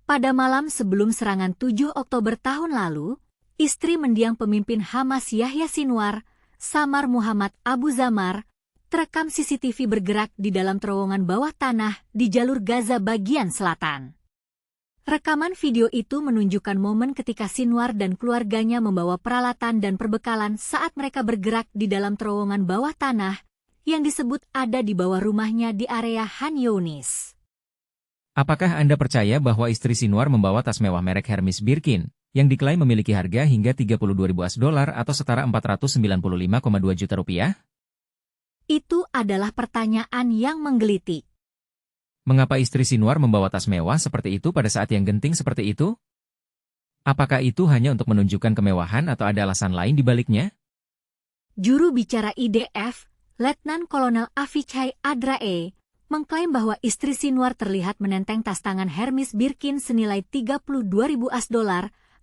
Pada malam sebelum serangan 7 Oktober tahun lalu, istri mendiang pemimpin Hamas Yahya Sinwar, Samar Muhammad Abu Zamar, terekam CCTV bergerak di dalam terowongan bawah tanah di jalur Gaza bagian selatan. Rekaman video itu menunjukkan momen ketika Sinwar dan keluarganya membawa peralatan dan perbekalan saat mereka bergerak di dalam terowongan bawah tanah yang disebut ada di bawah rumahnya di area Khan Younis. Apakah Anda percaya bahwa istri Sinwar membawa tas mewah merek Hermes Birkin, yang diklaim memiliki harga hingga $32.000 atau setara 495,2 juta rupiah? Itu adalah pertanyaan yang menggelitik. Mengapa istri Sinwar membawa tas mewah seperti itu pada saat yang genting seperti itu? Apakah itu hanya untuk menunjukkan kemewahan atau ada alasan lain di baliknya? Juru bicara IDF, Letnan Kolonel Avichai Adrae, mengklaim bahwa istri Sinwar terlihat menenteng tas tangan Hermes Birkin senilai $32.000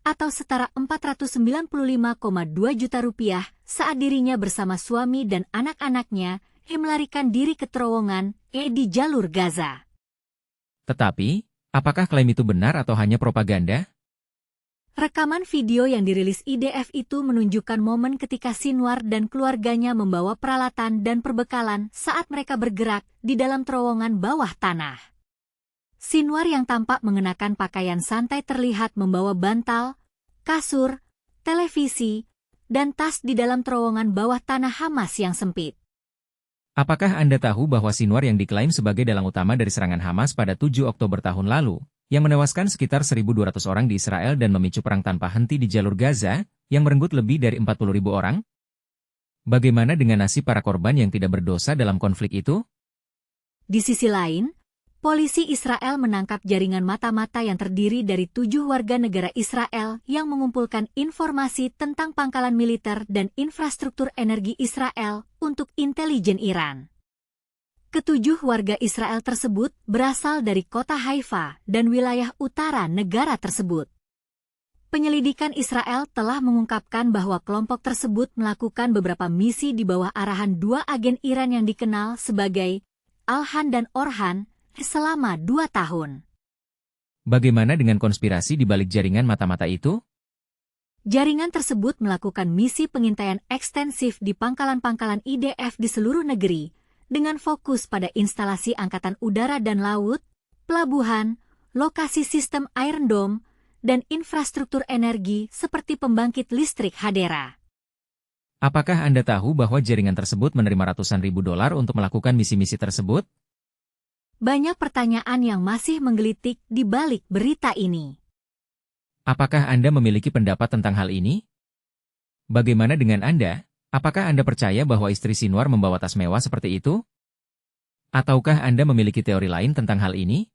atau setara 495,2 juta rupiah saat dirinya bersama suami dan anak-anaknya yang melarikan diri ke terowongan di jalur Gaza. Tetapi, apakah klaim itu benar atau hanya propaganda? Rekaman video yang dirilis IDF itu menunjukkan momen ketika Sinwar dan keluarganya membawa peralatan dan perbekalan saat mereka bergerak di dalam terowongan bawah tanah. Sinwar yang tampak mengenakan pakaian santai terlihat membawa bantal, kasur, televisi, dan tas di dalam terowongan bawah tanah Hamas yang sempit. Apakah Anda tahu bahwa Sinwar yang diklaim sebagai dalang utama dari serangan Hamas pada 7 Oktober tahun lalu, yang menewaskan sekitar 1.200 orang di Israel dan memicu perang tanpa henti di jalur Gaza, yang merenggut lebih dari 40.000 orang? Bagaimana dengan nasib para korban yang tidak berdosa dalam konflik itu? Di sisi lain, polisi Israel menangkap jaringan mata-mata yang terdiri dari 7 warga negara Israel yang mengumpulkan informasi tentang pangkalan militer dan infrastruktur energi Israel untuk intelijen Iran. Ketujuh warga Israel tersebut berasal dari kota Haifa dan wilayah utara negara tersebut. Penyelidikan Israel telah mengungkapkan bahwa kelompok tersebut melakukan beberapa misi di bawah arahan 2 agen Iran yang dikenal sebagai Alhan dan Orhan selama 2 tahun. Bagaimana dengan konspirasi di balik jaringan mata-mata itu? Jaringan tersebut melakukan misi pengintaian ekstensif di pangkalan-pangkalan IDF di seluruh negeri, dengan fokus pada instalasi angkatan udara dan laut, pelabuhan, lokasi sistem Iron Dome, dan infrastruktur energi seperti pembangkit listrik Hadera. Apakah Anda tahu bahwa jaringan tersebut menerima ratusan ribu dolar untuk melakukan misi-misi tersebut? Banyak pertanyaan yang masih menggelitik di balik berita ini. Apakah Anda memiliki pendapat tentang hal ini? Bagaimana dengan Anda? Apakah Anda percaya bahwa istri Sinwar membawa tas mewah seperti itu? Ataukah Anda memiliki teori lain tentang hal ini?